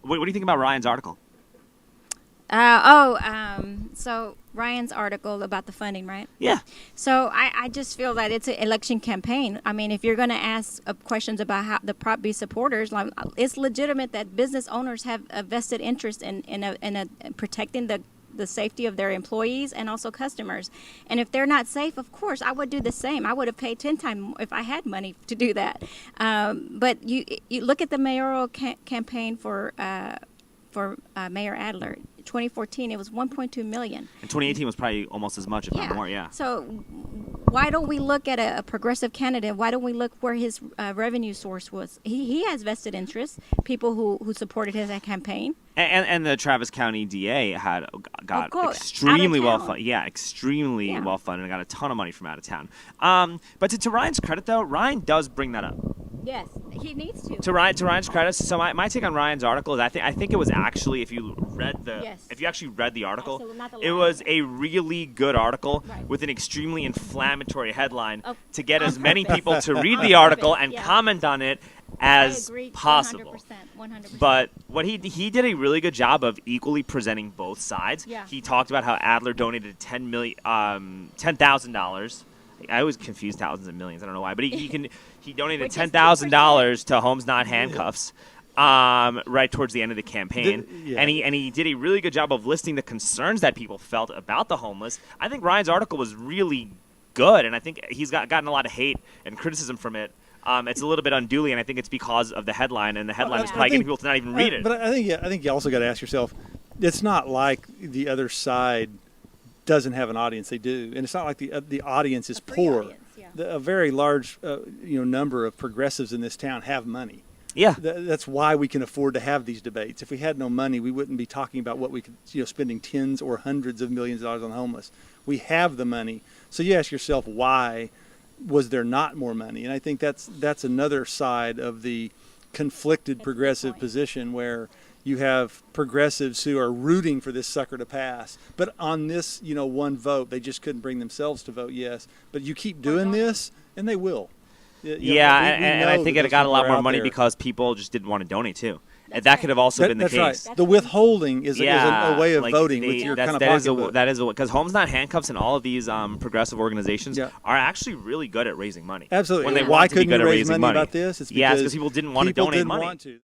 What do you think about Ryan's article? So Ryan's article about the funding, right? Yeah. So I just feel that it's an election campaign. I mean, if you're going to ask questions about how the Prop B supporters, like, it's legitimate that business owners have a vested interest in protecting the safety of their employees and also customers. And if they're not safe, of course, I would do the same. I would have paid 10 times more if I had money to do that. But you look at the mayoral campaign for Mayor Adler. 2014, it was 1.2 million. And 2018 was probably almost as much, if not more. Yeah. So why don't we look at a progressive candidate? Why don't we look where his revenue source was? He has vested interests. People who supported his campaign. And the Travis County DA got extremely well funded. Yeah, extremely well funded and got a ton of money from out of town. But to Ryan's credit, though, Ryan does bring that up. Yes, he needs to. To Ryan's credit, so my take on Ryan's article is I think it was actually, if you actually read the article, it was a really good article with an extremely inflammatory headline to get as many people to read the article and comment on it as possible. 100%. But what he did a really good job of equally presenting both sides. Yeah. He talked about how Adler donated $10,000. I always confuse thousands and millions. I don't know why, but he donated $10,000 to Homes Not Handcuffs. Right towards the end of the campaign, and he did a really good job of listing the concerns that people felt about the homeless. I think Ryan's article was really good, and I think he's gotten a lot of hate and criticism from it. It's a little bit unduly, and I think it's because of the headline, and the headline is probably getting people to not even read it. But I think you also got to ask yourself, it's not like the other side doesn't have an audience. They do, and it's not like the audience is poor. Audience, a very large number of progressives in this town have money. Yeah, that's why we can afford to have these debates. If we had no money, we wouldn't be talking about what we could, spending tens or hundreds of millions of dollars on homeless. We have the money, so you ask yourself, why was there not more money? And I think that's another side of the conflicted progressive position, where you have progressives who are rooting for this sucker to pass, but on this, one vote, they just couldn't bring themselves to vote yes. But you keep doing this, and they will. And I think it got a lot more money because people just didn't want to donate too. And that could have also been the case. That's right. The withholding is a way of voting with your kind of pocketbook. That is because Homes Not Handcuffs and all of these progressive organizations are actually really good at raising money. Absolutely. When they Why want to be couldn't good you at raise raising money money about this? It's because people didn't want to donate money.